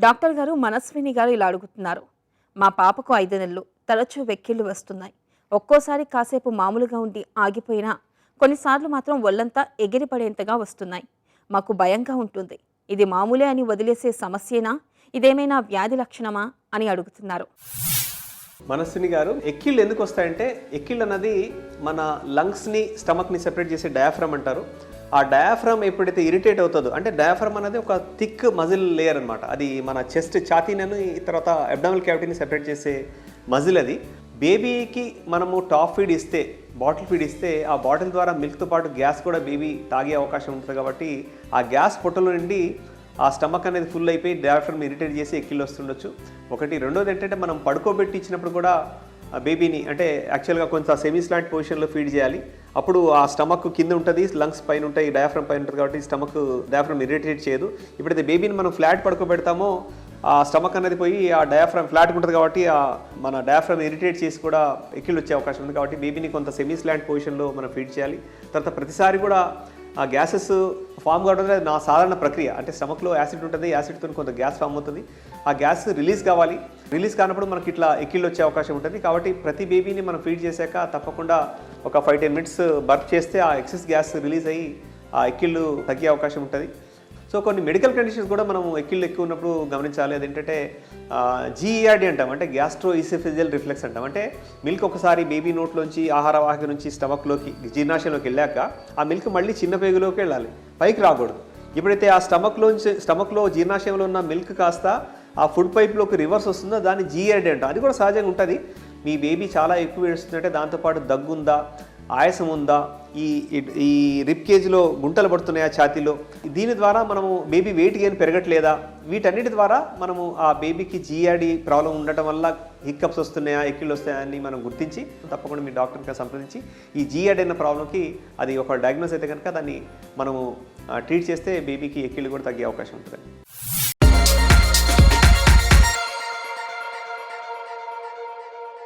Doctor గారు మనస్విని గారు ఇలా అడుగుతున్నారు. మా పాపకు 5 నెలలు, తరచూ వెక్కిళ్ళు వస్తున్నాయి. ఒక్కోసారి కాసేపు మామూలుగా ఉండి ఆగిపోయినా కొన్నిసార్లు మాత్రం ఒళ్ళంతా ఎగిరిపడేంతగా వస్తున్నాయి. మాకు భయంగా ఉంటుంది. ఇది మామూలే అని వదిలేసే సమస్యేనా, ఇదేమైనా వ్యాధి లక్షణమా అని అడుగుతున్నారు. మనస్విని గారు, ఎక్కిళ్ళు ఎందుకు వస్తాయంటే, ఎక్కిళ్ళు అన్నది మన లంగ్స్ని స్టమక్ని సెపరేట్ చేసే డయాఫ్రమ్ అంటారు. ఆ డయాఫ్రమ్ ఎప్పుడైతే ఇరిటేట్ అవుతుందో, అంటే డయాఫ్రమ్ అనేది ఒక థిక్ మజిల్ లేయర్ అనమాట. అది మన చెస్ట్ ఛాతీని తర్వాత అబ్డామినల్ క్యావిటీని సెపరేట్ చేసే మజిల్. అది బేబీకి మనము టాప్ ఫీడ్ ఇస్తే, బాటిల్ ఫీడ్ ఇస్తే, ఆ బాటిల్ ద్వారా మిల్క్తో పాటు గ్యాస్ కూడా బేబీ తాగే అవకాశం ఉంటుంది. కాబట్టి ఆ గ్యాస్ పొట్టలో నుండి ఆ స్టమక్ అనేది ఫుల్ అయిపోయి డయాఫ్రమ్ ఇరిటేట్ చేసి ఎక్కిళ్ళు వస్తుండొచ్చు. ఒకటి. రెండోది ఏంటంటే, మనం పడుకోబెట్టి ఇచ్చినప్పుడు కూడా బేబీని, అంటే యాక్చువల్గా కొంత సెమీ స్లాంట్ పొజిషన్లో ఫీడ్ చేయాలి. అప్పుడు ఆ స్టమక్ కింద ఉంటుంది, లంగ్స్ పైన ఉంటాయి, డయాఫ్రమ్ పైన ఉంటుంది. కాబట్టి స్టమక్ డయాఫ్రమ్ ఇరిటేట్ చేయదు. ఇప్పుడైతే బేబీని మనం ఫ్లాట్ పడుకోబెడతామో ఆ స్టమక్ అనేది పోయి ఆ డయాఫ్రమ్ ఫ్లాట్గా ఉంటుంది. కాబట్టి మన డయాఫ్రమ్ ఇరిటేట్ చేసి కూడా ఎక్కిళ్ళు వచ్చే అవకాశం ఉంది. కాబట్టి బేబీని కొంత సెమీ స్లాంట్ పొజిషన్లో మనం ఫీడ్ చేయాలి. తర్వాత ప్రతిసారి కూడా ఆ గ్యాసెస్ ఫామ్ కావడం అనేది నా సాధారణ ప్రక్రియ. అంటే స్టమక్లో యాసిడ్ ఉంటుంది, యాసిడ్తో కొంత గ్యాస్ ఫామ్ అవుతుంది. ఆ గ్యాస్ రిలీజ్ కావాలి. రిలీజ్ కానప్పుడు మనకి ఇట్లా ఎక్కిళ్ళు వచ్చే అవకాశం ఉంటుంది. కాబట్టి ప్రతి బేబీని మనం ఫీడ్ చేశాక తప్పకుండా ఒక 5-10 మినిట్స్ బర్ప్ చేస్తే ఆ ఎక్సెస్ గ్యాస్ రిలీజ్ అయ్యి ఆ ఎక్కిళ్ళు తగ్గే అవకాశం ఉంటుంది. సో కొన్ని మెడికల్ కండిషన్స్ కూడా మనం ఎక్కిళ్ళు ఎక్కువ ఉన్నప్పుడు గమనించాలి. అదేంటంటే జీఈఆర్డీ అంటాం, అంటే గ్యాస్ట్రో ఈసోఫేజియల్ రిఫ్లెక్స్ అంటాం. అంటే మిల్క్ ఒకసారి బేబీ నోట్లోంచి, ఆహార వాహిక నుంచి స్టమక్లోకి, జీర్ణాశయంలోకి వెళ్ళాక ఆ మిల్క్ మళ్ళీ చిన్న పేగులోకి వెళ్ళాలి, పైకి రాకూడదు. ఎప్పుడైతే ఆ స్టమక్లో జీర్ణాశయంలో ఉన్న మిల్క్ కాస్త ఆ ఫుడ్ పైప్లోకి రివర్స్ వస్తుందో దాన్ని జీఈఆర్డీ అంటాం. అది కూడా సహజంగా ఉంటుంది. మీ బేబీ చాలా ఎక్కువ ఏడుస్తుందంటే దాంతోపాటు దగ్గుందా, ఆయాసం ఉందా, ఈ రిప్ కేజ్లో గుంటలు పడుతున్నాయా ఛాతీలో, దీని ద్వారా మనము బేబీ వెయిట్ గెయిన్ పెరగట్లేదా, వీటన్నిటి ద్వారా మనము ఆ బేబీకి జీఆర్డీ ప్రాబ్లం ఉండటం వల్ల హిక్కప్స్ వస్తున్నాయా, ఎక్కిళ్ళు వస్తాయా అని మనం గుర్తించి తప్పకుండా మీ డాక్టర్ని సంప్రదించి ఈ జీఆర్డీ అన్న ప్రాబ్లంకి అది ఒక డయాగ్నోస్ అయితే కనుక దాన్ని మనము ట్రీట్ చేస్తే బేబీకి ఎక్కిళ్ళు కూడా తగ్గే అవకాశం ఉంటుంది.